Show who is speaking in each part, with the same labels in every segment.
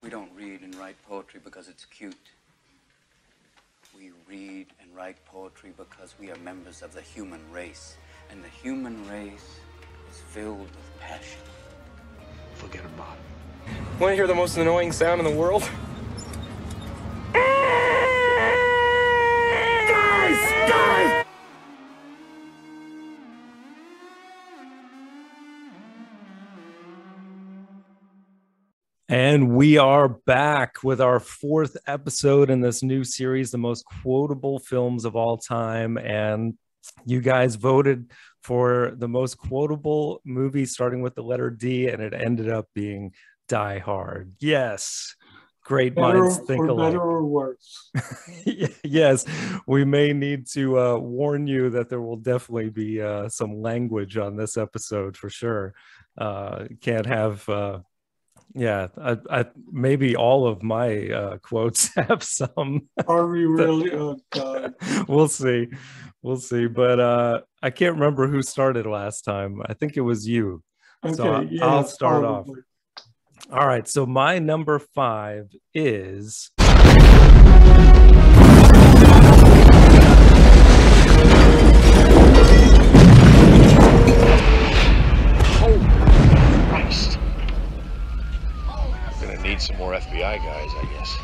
Speaker 1: We don't read and write poetry because it's cute. We read and write poetry because we are members of the human race. And the human race is filled with passion.
Speaker 2: Forget about it.
Speaker 3: Want to hear the most annoying sound in the world? Guys!
Speaker 4: And we are back with our fourth episode in this new series, the most quotable films of all time. And you guys voted for the most quotable movie starting with the letter D, and it ended up being Die Hard. Yes. Great minds think alike.
Speaker 5: Better or worse.
Speaker 4: Yes, we may need to warn you that there will definitely be some language on this episode for sure. Can't have... I maybe all of my quotes have some.
Speaker 5: Are we really? Oh God.
Speaker 4: We'll see. But I can't remember who started last time. I think it was you.
Speaker 5: Okay,
Speaker 4: So
Speaker 5: yeah,
Speaker 4: I'll start
Speaker 5: probably.
Speaker 4: off. All right. So my number 5 is...
Speaker 2: Need some more FBI guys, I
Speaker 5: guess.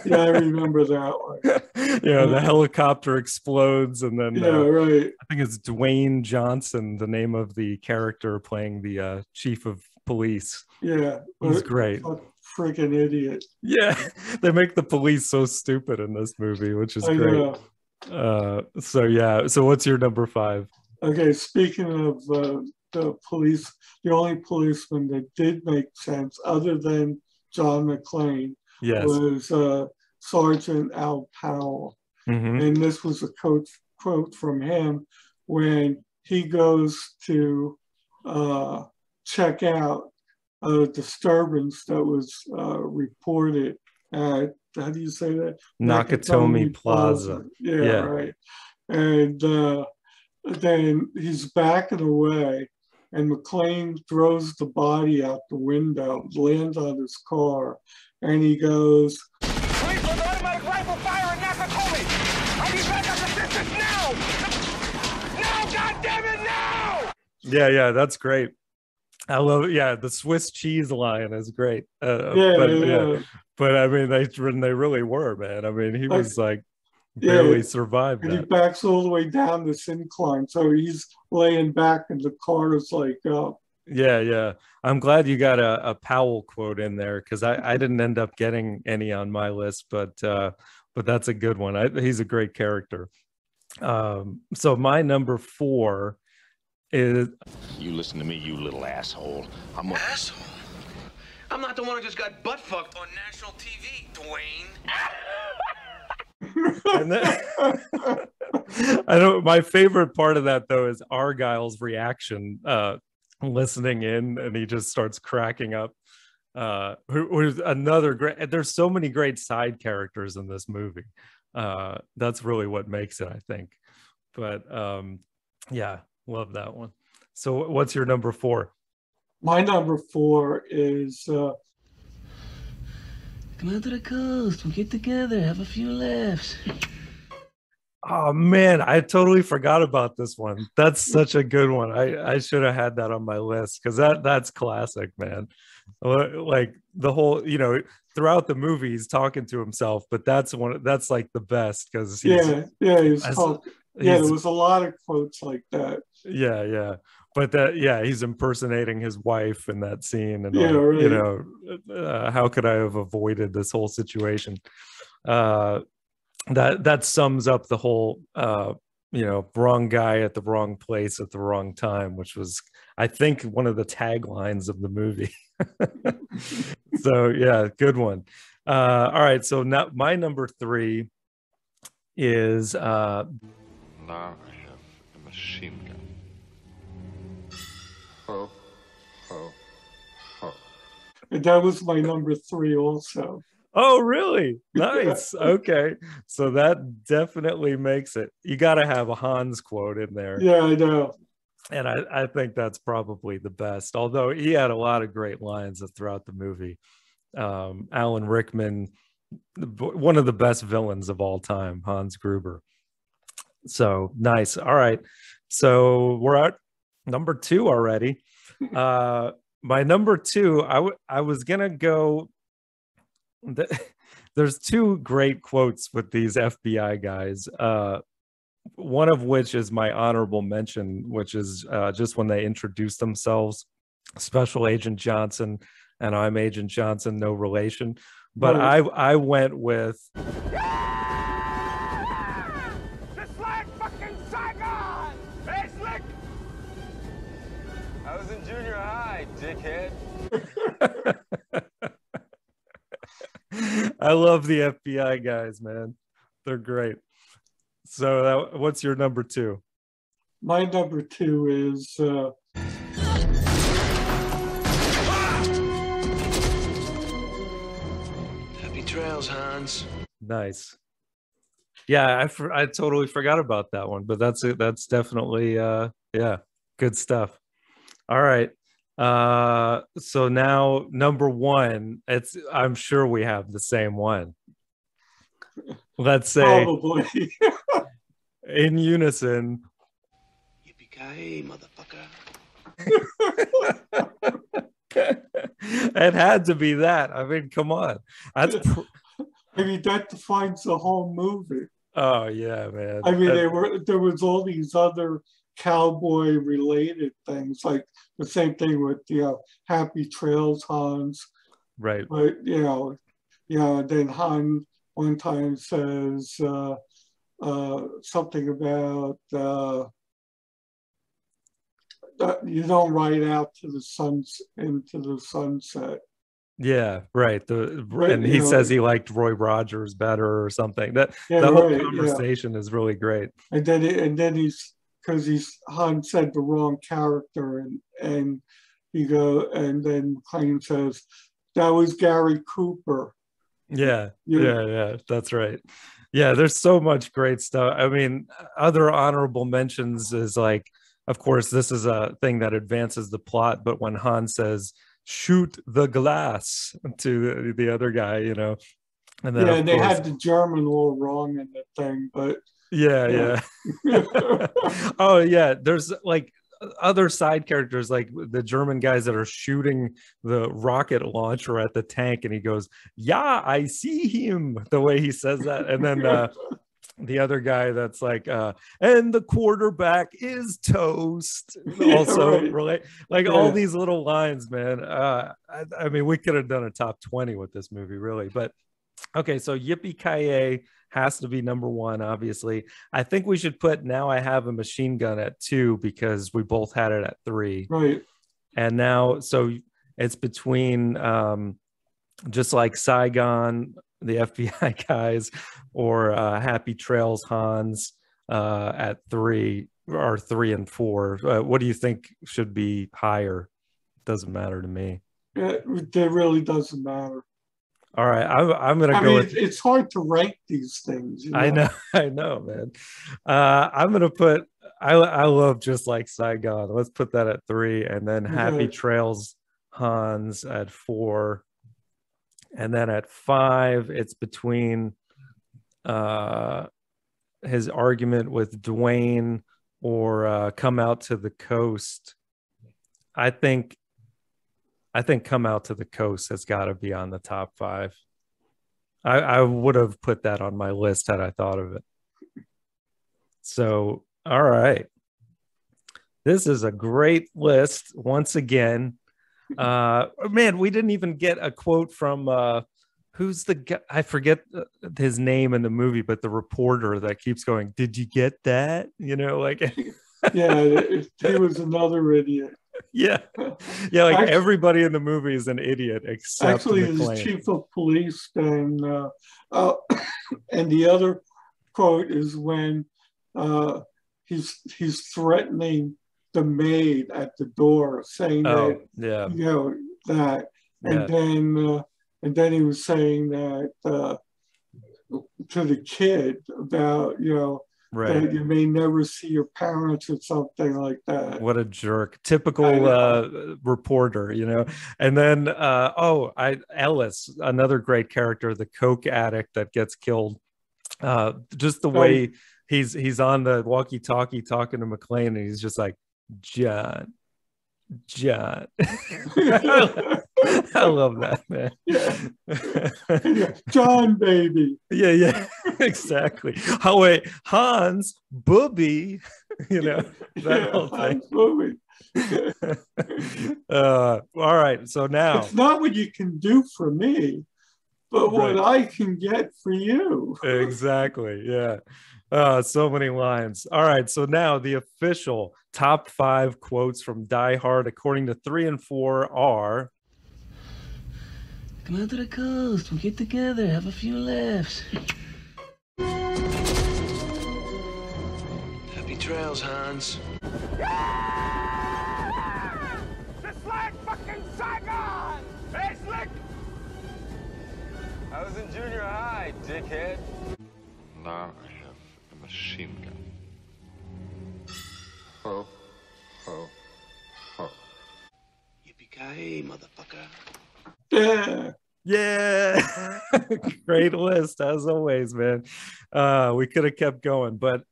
Speaker 5: Yeah, I remember that one.
Speaker 4: Yeah, the helicopter explodes, and then
Speaker 5: right.
Speaker 4: I think it's Dwayne Johnson, the name of the character playing the chief of police.
Speaker 5: Yeah,
Speaker 4: he's great.
Speaker 5: Freaking idiot.
Speaker 4: Yeah, they make the police so stupid in this movie, which is great. So what's your number 5?
Speaker 5: Okay, speaking of the police, the only policeman that did make sense other than John McClane was Sergeant Al Powell.
Speaker 4: Mm-hmm.
Speaker 5: And this was a quote from him when he goes to check out a disturbance that was reported at, how do you say that?
Speaker 4: Nakatomi Plaza.
Speaker 5: Yeah, right. And then he's backing away, and McClane throws the body out the window, lands on his car, and he goes,
Speaker 3: "Police with automatic rifle fire in Nakatomi! I need backup assistance now! Now, goddammit, now!"
Speaker 4: Yeah, that's great. I love it. Yeah, the Swiss cheese line is great. But I mean, they really were, man. I mean, he was like barely survived
Speaker 5: and
Speaker 4: that.
Speaker 5: He backs all the way down this incline, so he's laying back, and the car is like up.
Speaker 4: Yeah. I'm glad you got a Powell quote in there, because I didn't end up getting any on my list, but that's a good one. He's a great character. So my number 4 is...
Speaker 2: You listen to me, you little asshole. I'm an
Speaker 6: asshole. I'm not the one who just got butt fucked on national TV, Dwayne.
Speaker 4: And then, my favorite part of that though is Argyle's reaction, listening in, and he just starts cracking up. Who's another great... There's so many great side characters in this movie. That's really what makes it, I think. But love that one. So what's your number 4?
Speaker 5: My number 4 is
Speaker 6: come out to the coast, we'll get together, have a few laughs.
Speaker 4: Oh man, I totally forgot about this one. That's such a good one. I should have had that on my list, because that's classic, man. Like the whole, throughout the movie he's talking to himself, but that's like the best, because
Speaker 5: there was a lot of quotes like that.
Speaker 4: Yeah. But he's impersonating his wife in that scene, and how could I have avoided this whole situation? That sums up the whole wrong guy at the wrong place at the wrong time, which was, I think, one of the taglines of the movie. So yeah, good one. All right, so now my number 3 is
Speaker 7: now I have a machine gun. Ho, ho, ho.
Speaker 5: And that was my number 3 also.
Speaker 4: Oh, really? Nice. Okay. So that definitely makes it. You got to have a Hans quote in there.
Speaker 5: Yeah, I know.
Speaker 4: And I think that's probably the best, although he had a lot of great lines throughout the movie. Alan Rickman, one of the best villains of all time, Hans Gruber. So nice. All right. So we're at number 2 already. My number 2, I was going to go. There's 2 great quotes with these FBI guys. One of which is my honorable mention, which is just when they introduce themselves, Special Agent Johnson, and I'm Agent Johnson, no relation. But
Speaker 5: Right.
Speaker 4: I went with
Speaker 3: Just like fucking Saigon! Hey, Slick! I was in junior high, dickhead.
Speaker 4: I love the FBI guys, man. They're great. So what's your number 2?
Speaker 5: My number 2 is
Speaker 6: Happy trails, Hans.
Speaker 4: Nice. Yeah, I totally forgot about that one, but that's it. That's definitely yeah, good stuff. All right. So now number 1, I'm sure we have the same one. Let's say
Speaker 5: probably.
Speaker 4: in unison.
Speaker 6: Yippee-ki-yay, motherfucker.
Speaker 4: It had to be that. I mean, come on. That's
Speaker 5: I mean, that defines the whole movie.
Speaker 4: oh yeah, man.
Speaker 5: I mean, there was all these other cowboy related things, like the same thing with Happy Trails, Hans.
Speaker 4: Right.
Speaker 5: But then Han one time says something about that you don't ride out to the into the sunset.
Speaker 4: Yeah, right.
Speaker 5: Right,
Speaker 4: And he says he liked Roy Rogers better or something. The whole conversation is really great.
Speaker 5: And then he's because Han said the wrong character, and then McClane says that was Gary Cooper.
Speaker 4: Yeah, that's right. Yeah, there's so much great stuff. I mean, other honorable mentions is like, of course, this is a thing that advances the plot, but when Han says shoot the glass to the other guy, and then
Speaker 5: and they had the German all wrong in the thing, but
Speaker 4: yeah. Oh yeah, there's like other side characters, like the German guys that are shooting the rocket launcher at the tank, and he goes, yeah, I see him, the way he says that. And then the other guy that's like, and the quarterback is toast. Also, relate like all these little lines, man. I mean, we could have done a top 20 with this movie, really. But okay, so Yippee-ki-yay has to be number 1, obviously. I think we should put Now I Have a Machine Gun at 2 because we both had it at 3.
Speaker 5: Right.
Speaker 4: And now, so it's between Just Like Saigon, the FBI guys, or Happy Trails, Hans at 3, or 3 and 4. What do you think should be higher? Doesn't matter to me.
Speaker 5: It really doesn't matter.
Speaker 4: All right, I'm gonna go.
Speaker 5: It's hard to rank these things.
Speaker 4: I know, man. I'm gonna put. I love Just Like Saigon. Let's put that at 3, and then Happy Trails, Hans at 4, and then at 5, it's between his argument with Dwayne or Come Out to the Coast. I think Come Out to the Coast has got to be on the top 5. I would have put that on my list had I thought of it. So, all right. This is a great list once again. Man, we didn't even get a quote from who's the guy? I forget his name in the movie, but the reporter that keeps going, "Did you get that?" Like
Speaker 5: he was another idiot.
Speaker 4: Yeah, like everybody in the movie is an idiot except
Speaker 5: actually the chief of police. And the other quote is when he's threatening the maid at the door, saying that and then he was saying that to the kid about
Speaker 4: Right.
Speaker 5: that you may never see your parents or something like that.
Speaker 4: What a jerk. Typical reporter, you know. And then Ellis, another great character, the coke addict that gets killed. Just the way he's on the walkie-talkie talking to McClane, and he's just like, John. I love that, man.
Speaker 5: Yeah. John, baby.
Speaker 4: Yeah, exactly. Oh wait, Hans, Booby, you know, that whole thing.
Speaker 5: Booby.
Speaker 4: All right, so now
Speaker 5: it's not what you can do for me, but what I can get for you.
Speaker 4: Exactly. Yeah. So many lines. All right. So now the official top 5 quotes from Die Hard, according to 3 and 4, are:
Speaker 8: Come out to the coast. We'll get together. Have a few laughs.
Speaker 6: Happy trails, Hans.
Speaker 3: Just like fucking Saigon! Hey, Slick! I was in junior high, dickhead.
Speaker 7: Now I have a machine gun. Ho, ho, ho.
Speaker 6: Yippee-ki-yay, motherfucker.
Speaker 5: Yeah.
Speaker 4: Great list as always, man. We could have kept going, but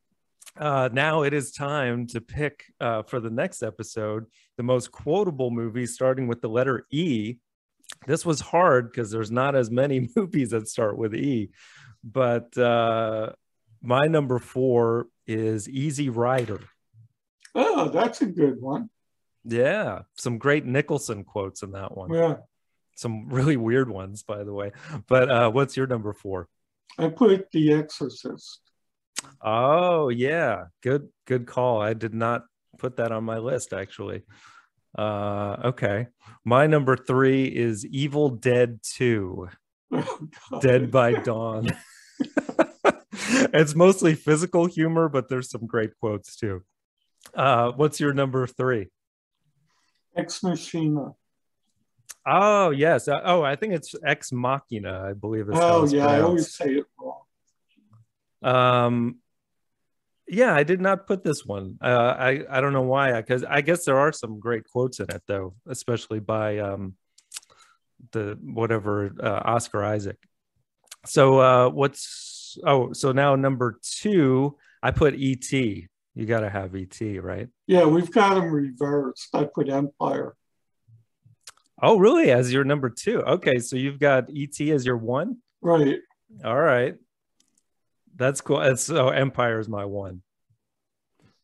Speaker 4: now it is time to pick for the next episode the most quotable movies, starting with the letter E. This was hard because there's not as many movies that start with E, but my number 4 is Easy Rider.
Speaker 5: Oh, that's a good one.
Speaker 4: Yeah, some great Nicholson quotes in that one.
Speaker 5: Yeah.
Speaker 4: Some really weird ones, by the way. But what's your number 4?
Speaker 5: I put The Exorcist.
Speaker 4: Oh, yeah. Good call. I did not put that on my list, actually. Okay. My number 3 is Evil Dead 2.
Speaker 5: Oh,
Speaker 4: Dead by Dawn. It's mostly physical humor, but there's some great quotes too. What's your number 3?
Speaker 5: Ex Machina.
Speaker 4: Oh, yes. I think it's Ex Machina, I believe is how it's
Speaker 5: yeah,
Speaker 4: pronounced.
Speaker 5: I always say it wrong.
Speaker 4: Yeah, I did not put this one. I don't know why, because I guess there are some great quotes in it though, especially by Oscar Isaac. So so now number 2, I put E.T. You got to have E.T., right?
Speaker 5: Yeah, we've got them reversed. I put Empire.
Speaker 4: Oh, really? As your number 2? Okay, so you've got E.T. as your 1?
Speaker 5: Right.
Speaker 4: All right. That's cool. So Empire is my 1.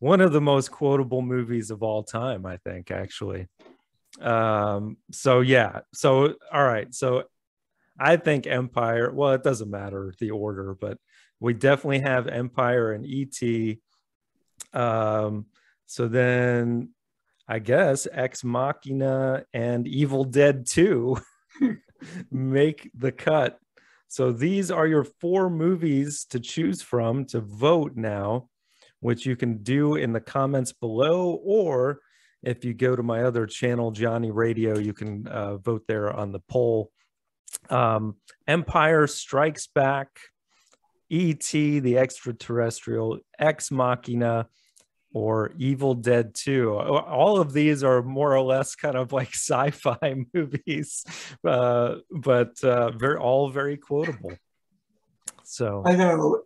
Speaker 4: One of the most quotable movies of all time, I think, actually. So yeah. So all right. So I think Empire, well, it doesn't matter the order, but we definitely have Empire and E.T. So then I guess Ex Machina and Evil Dead 2 make the cut. So these are your 4 movies to choose from to vote now, which you can do in the comments below, or if you go to my other channel, Johnny Radio, you can vote there on the poll. Empire Strikes Back, E.T. the Extraterrestrial, Ex Machina, or Evil Dead 2. All of these are more or less kind of like sci-fi movies, but all very quotable. So
Speaker 5: I know.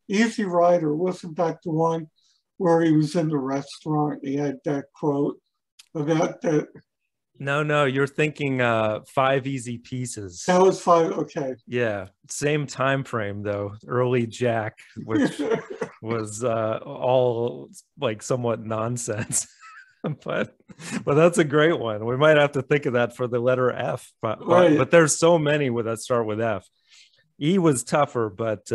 Speaker 5: Easy Rider, wasn't that the one where he was in the restaurant? He had that quote about that.
Speaker 4: No, you're thinking 5 Easy Pieces.
Speaker 5: That was 5. Okay.
Speaker 4: Yeah, same time frame though. Early Jack, which was all like somewhat nonsense. but that's a great one. We might have to think of that for the letter F. But there's so many that start with F. E was tougher, but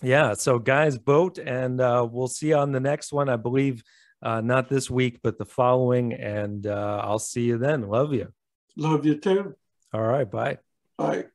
Speaker 4: yeah. So guys, vote, and we'll see you on the next one. I believe not this week, but the following. And I'll see you then. Love you.
Speaker 5: Love you too.
Speaker 4: All right. Bye.
Speaker 5: Bye.